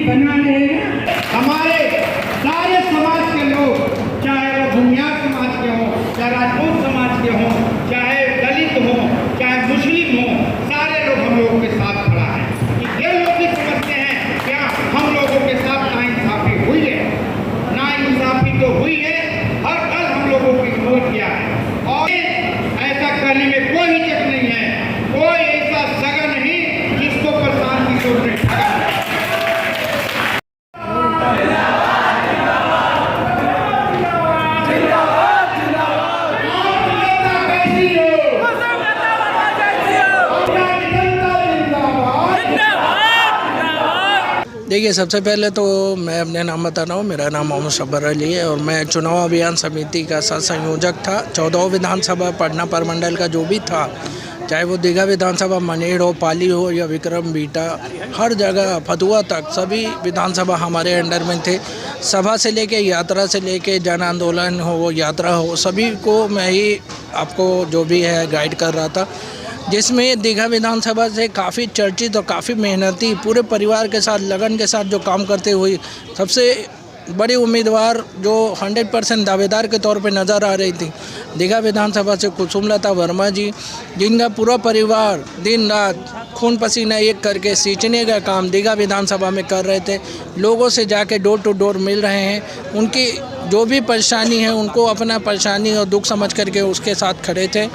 बना रहेगा। हमारे सारे समाज के लोग, चाहे वो भूमियार समाज के हों, चाहे राजपूत समाज के हों, चाहे दलित हों, चाहे मुस्लिम हों, सारे लोग हम लोगों के साथ खड़ा है। ये लोग भी समझते हैं क्या हम लोगों के साथ नाइंसाफी हुई है। नाइंसाफी तो हुई है, हर कल हम लोगों को इग्नोर किया है और ऐसा करने में कोई हिचक नहीं है। कोई ऐसा सगा नहीं जिसको प्रशांत किशोर ने ठगा। देखिए, सबसे पहले तो मैं अपने नाम बता रहा हूँ। मेरा नाम मोहम्मद शब्बर अली है और मैं चुनाव अभियान समिति का सह संयोजक था। 14 विधानसभा पटना प्रमंडल का जो भी था, चाहे वो दीघा विधानसभा, मनेर हो, पाली हो या विक्रम बीटा, हर जगह फतुहा तक सभी विधानसभा हमारे अंडर में थे। सभा से लेके यात्रा से लेके जन आंदोलन हो, यात्रा हो, सभी को मैं ही आपको जो भी है गाइड कर रहा था, जिसमें दीघा विधानसभा से काफ़ी चर्चित और काफ़ी मेहनती पूरे परिवार के साथ लगन के साथ जो काम करते हुए सबसे बड़ी उम्मीदवार जो 100% दावेदार के तौर पे नज़र आ रही थी, दीघा विधानसभा से कुसुमलता वर्मा जी, जिनका पूरा परिवार दिन रात खून पसीना एक करके सींचने का काम दीघा विधानसभा में कर रहे थे। लोगों से जाके डोर टू डोर मिल रहे हैं, उनकी जो भी परेशानी है उनको अपना परेशानी और दुख समझ करके उसके साथ खड़े थे।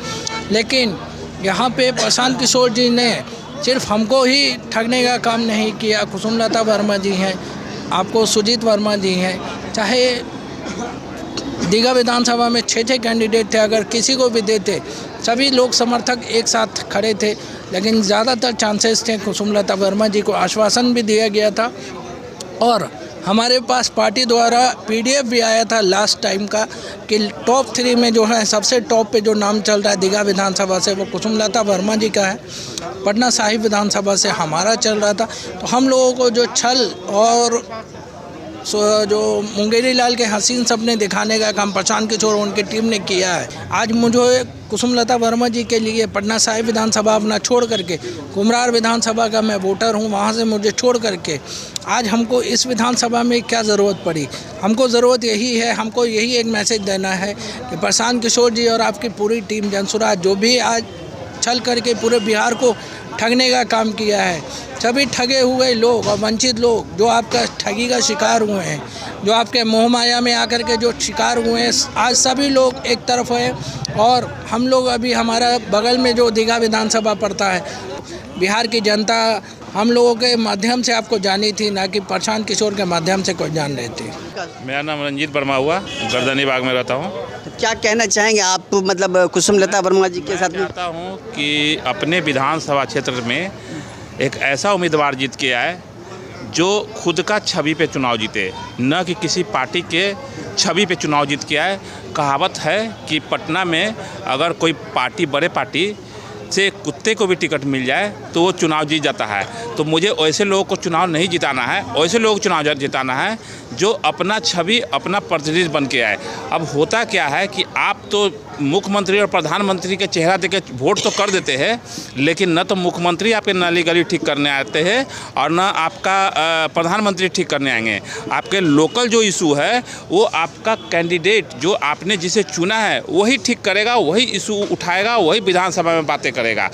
लेकिन यहाँ पे प्रशांत किशोर जी ने सिर्फ हमको ही ठगने का काम नहीं किया। कुसुमलता वर्मा जी हैं, आपको सुजीत वर्मा जी हैं, चाहे दीघा विधानसभा में 6 कैंडिडेट थे, अगर किसी को भी देते सभी लोग समर्थक एक साथ खड़े थे। लेकिन ज़्यादातर चांसेस थे कुसुमलता वर्मा जी को आश्वासन भी दिया गया था और हमारे पास पार्टी द्वारा PDF भी आया था लास्ट टाइम का कि टॉप 3 में जो है सबसे टॉप पे जो नाम चल रहा है दीघा विधानसभा से वो कुसुमलता वर्मा जी का है। पटना साहिब विधानसभा से हमारा चल रहा था। तो हम लोगों को जो छल और जो मुंगेरी लाल के हसीन सपने दिखाने का काम प्रशांत किशोर और उनकी टीम ने किया है। आज मुझे कुसुमलता वर्मा जी के लिए पटना साहिब विधानसभा अपना छोड़ करके, कुमरार विधानसभा का मैं वोटर हूं, वहां से मुझे छोड़ करके आज हमको इस विधानसभा में क्या ज़रूरत पड़ी। हमको ज़रूरत यही है, हमको यही एक मैसेज देना है कि प्रशांत किशोर जी और आपकी पूरी टीम जनसुराज जो भी आज छल करके पूरे बिहार को ठगने का काम किया है, सभी ठगे हुए लोग और वंचित लोग जो आपका ठगी का शिकार हुए हैं, जो आपके मोह माया में आकर के जो शिकार हुए हैं, आज सभी लोग एक तरफ हैं। और हम लोग अभी हमारा बगल में जो दीघा विधानसभा पड़ता है, बिहार की जनता हम लोगों के माध्यम से आपको जानी थी, ना कि प्रशांत किशोर के माध्यम से कोई जान रहे थे। मेरा नाम रंजीत वर्मा हुआ, गर्दनी बाग में रहता हूँ। क्या कहना चाहेंगे आप, मतलब कुसुमलता वर्मा जी के साथ? मैं चाहता हूँ कि अपने विधानसभा क्षेत्र में एक ऐसा उम्मीदवार जीत के आए जो खुद का छवि पे चुनाव जीते, न कि किसी पार्टी के छवि पे चुनाव जीत के आए। कहावत है कि पटना में अगर कोई पार्टी, बड़े पार्टी से कुत्ते को भी टिकट मिल जाए तो वो चुनाव जीत जाता है। तो मुझे ऐसे लोगों को चुनाव नहीं जिताना है, ऐसे लोगों को चुनाव जिताना है जो अपना छवि, अपना प्रतिनिधि बन के आए। अब होता क्या है कि आप तो मुख्यमंत्री और प्रधानमंत्री के चेहरा देके वोट तो कर देते हैं, लेकिन न तो मुख्यमंत्री आपके नाली गली ठीक करने आते हैं और न आपका प्रधानमंत्री ठीक करने आएंगे। आपके लोकल जो इशू है वो आपका कैंडिडेट जो आपने जिसे चुना है वही ठीक करेगा, वही इशू उठाएगा, वही विधानसभा में बातें करेगा।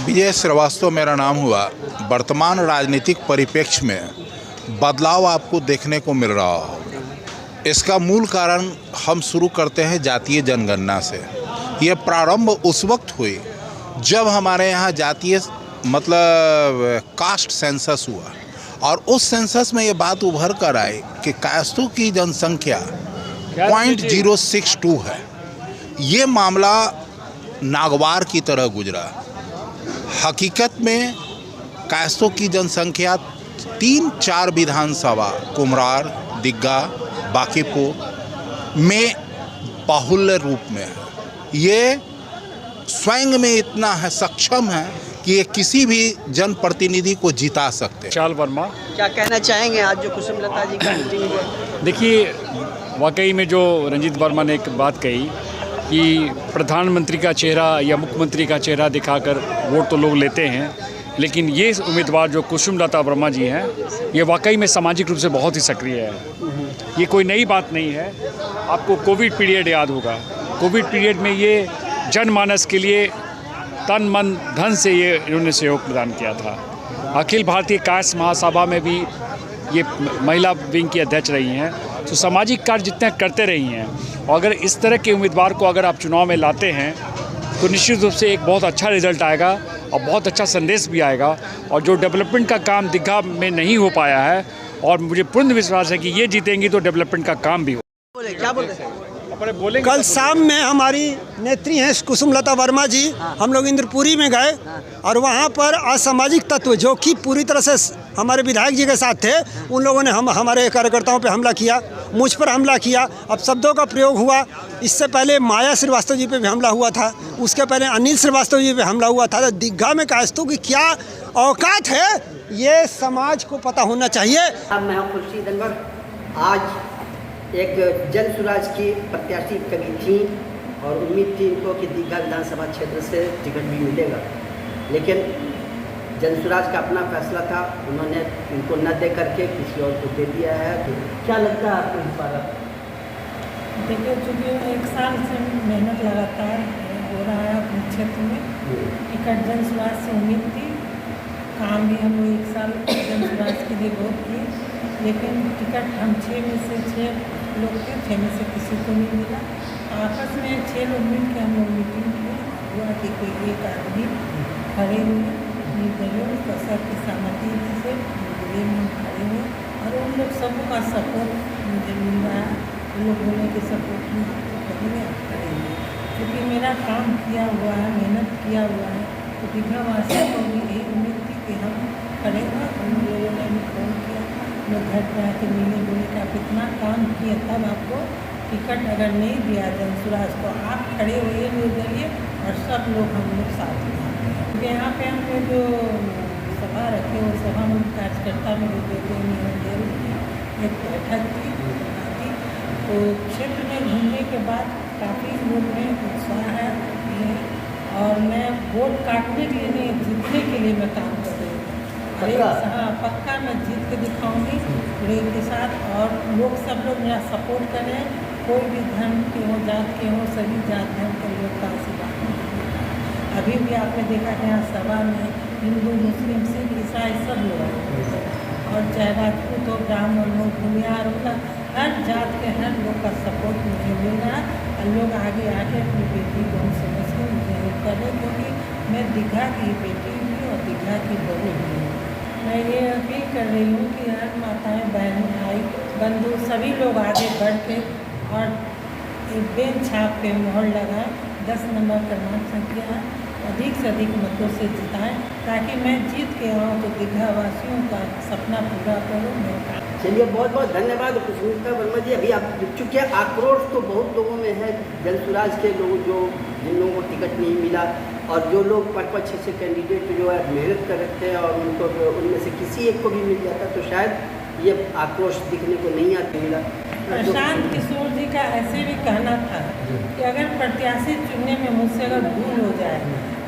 विजय श्रीवास्तव मेरा नाम हुआ। वर्तमान राजनीतिक परिप्रेक्ष्य में बदलाव आपको देखने को मिल रहा हो, इसका मूल कारण हम शुरू करते हैं जातीय जनगणना से। ये प्रारंभ उस वक्त हुई जब हमारे यहाँ जातीय मतलब कास्ट सेंसस हुआ और उस सेंसस में ये बात उभर कर आई कि कास्तों की जनसंख्या 0.062 है। ये मामला नागवार की तरह गुजरा। हकीकत में कास्तों की जनसंख्या 3-4 विधानसभा कुमरार, दीघा, बांकीपुर में बाहुल्य रूप में है। ये स्वयं में इतना है सक्षम है कि ये किसी भी जनप्रतिनिधि को जिता सकते हैं। चाल वर्मा, क्या कहना चाहेंगे आज जो कुसुमलता जी का मीटिंग हुआ? देखिए, वाकई में जो रंजीत वर्मा ने एक बात कही कि प्रधानमंत्री का चेहरा या मुख्यमंत्री का चेहरा दिखाकर वोट तो लोग लेते हैं, लेकिन ये उम्मीदवार जो कुसुमलता वर्मा जी हैं, ये वाकई में सामाजिक रूप से बहुत ही सक्रिय है। ये कोई नई बात नहीं है। आपको कोविड पीरियड याद होगा। कोविड पीरियड में ये जनमानस के लिए तन मन धन से ये इन्होंने सहयोग प्रदान किया था। अखिल भारतीय कायस्थ महासभा में भी ये महिला विंग की अध्यक्ष रही हैं। तो सामाजिक कार्य जितने करते रही हैं, और अगर इस तरह के उम्मीदवार को अगर आप चुनाव में लाते हैं तो निश्चित रूप से एक बहुत अच्छा रिजल्ट आएगा और बहुत अच्छा संदेश भी आएगा। और जो डेवलपमेंट का काम दीघा में नहीं हो पाया है, और मुझे पूर्ण विश्वास है कि ये जीतेंगी तो डेवलपमेंट का काम भी हो। क्या बोलते हैं? कल शाम में हमारी नेत्री हैं कुसुमलता वर्मा जी, हम लोग इंद्रपुरी में गए और वहाँ पर असामाजिक तत्व जो कि पूरी तरह से हमारे विधायक जी के साथ थे, उन लोगों ने हमारे कार्यकर्ताओं पे हमला किया, मुझ पर हमला किया। अब शब्दों का प्रयोग हुआ। इससे पहले माया श्रीवास्तव जी पे भी हमला हुआ था, उसके पहले अनिल श्रीवास्तव जी पे हमला हुआ था। तो दीघा में कायस्थों की क्या औकात है, ये समाज को पता होना चाहिए। मैं हूं खुर्शीद अनवर। आज एक जन स्वराज की प्रत्याशी कभी थी और उम्मीद थी इनको कि दीघा विधानसभा क्षेत्र से टिकट भी मिलेगा, लेकिन जन स्वराज का अपना फैसला था, उन्होंने इनको न दे करके किसी और को दे दिया है। तो क्या लगता है आपको इस बार? देखिए, चूँकि 1 साल से मेहनत लगातार हो रहा है अपने क्षेत्र में, टिकट जन स्वराज से उम्मीद थी, काम भी हम 1 साल जन स्वराज के लिए बहुत किए, लेकिन टिकट हम 6 में से 6 लोग थे, 6 में से किसी को नहीं मिला। आपस में 6 लोग मिल के हम लोग मीटिंग किए, हुआ कि कोई एक आदमी खड़े हुए निर्दलीय सबकी सहमति से निर्दलीय में खड़े हुए, और उन लोग सबका सपोर्ट मुझे मिल रहा है। उन लोग बोले कि सपोर्ट में करेंगे, आप करेंगे, क्योंकि मेरा काम किया हुआ है, मेहनत किया हुआ है। तो दीघा वासियों को भी यही उम्मीद थी कि हम करेंगे। उन लोगों ने भी फोन किया, लोग घर पर आके मिले, बोले कि आप इतना काम किए, तब आपको टिकट अगर नहीं दिया जन स्वराज को, आप खड़े हुए निर्दलीय और सब लोग हम लोग साथ में आते हैं। क्योंकि यहाँ पे हमने जो सभा रखे, वो सभा में कार्यकर्ता में एक बैठक थी, तो क्षेत्र में घूमने के बाद काफ़ी लोग में उत्साह है, और मैं वोट काटने के लिए नहीं, जीतने के लिए मैं काम कर रही हूँ। हाँ, पक्का मैं जीत के दिखाऊंगी रेल के साथ, और लोग सब लोग मेरा सपोर्ट करें। कोई भी धर्म के हो, जात के हो, सभी जात धर्म के लोग का आशीर्वाद मिलेगा। अभी भी आपने देखा कि यहाँ सभा में हिंदू, मुस्लिम, सिख, ईसाई सब लोग आए, और चाहे राजपूत हो, ब्राह्मण हो, भूमिहार हो, हर जात के हर लोग का सपोर्ट मुझे मिल रहा है। और लोग आगे आके अपनी बेटी को हम समझ के मुझे हेल्प कर रहे, क्योंकि मैं दीघा की बेटी भी और दीघा की बहू भी हूँ। मैं ये अपील कर रही हूँ कि हर माताएं, बहन, भाई, बंधु सभी लोग आगे बढ़ के और एक बेंच छाप पे मोहर लगाएं, 10 नंबर क्रमांक संख्या है, अधिक से अधिक मतों से जिताएं, ताकि मैं जीत के आऊँ तो दीघा वासियों का सपना पूरा करूँ। चलिए, बहुत बहुत धन्यवाद कुसुमलता वर्मा जी। अभी आप चूँकि आक्रोश तो बहुत लोगों में है, जन स्वराज के लोग जिन लोगों को टिकट नहीं मिला, और जो लोग 5-5, 6 कैंडिडेट जो है मेहनत कर रहे थे और उनको उनमें से किसी एक को भी मिल जाता तो शायद ये आक्रोश दिखने को नहीं आता मिला। प्रशांत किशोर जी का ऐसे भी कहना था कि अगर प्रत्याशी चुनने में मुझसे अगर भूल हो जाए,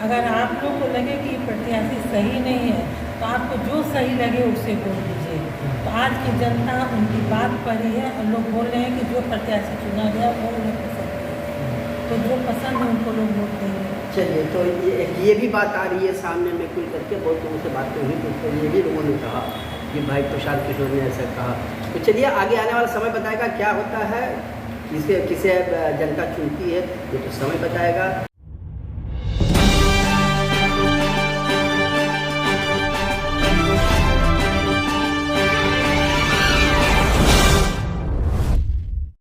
अगर आप लोग को लगे कि प्रत्याशी सही नहीं है, तो आपको जो सही लगे उससे वोट दीजिए। तो आज की जनता उनकी बात पर ही है, और लोग बोल रहे हैं कि जो प्रत्याशी चुना गया वो उन्हें पसंद है, तो जो पसंद है उनको लोग वोट देंगे। चलिए, तो ये भी बात आ रही है सामने में खुल करके, बहुत लोगों से बात हुई, तो ये भी लोगों ने कहा कि भाई प्रशांत किशोर ने ऐसा कहा। तो चलिए, आगे आने वाला समय बताएगा क्या होता है, किसे जनता चुनती है, ये तो समय बताएगा।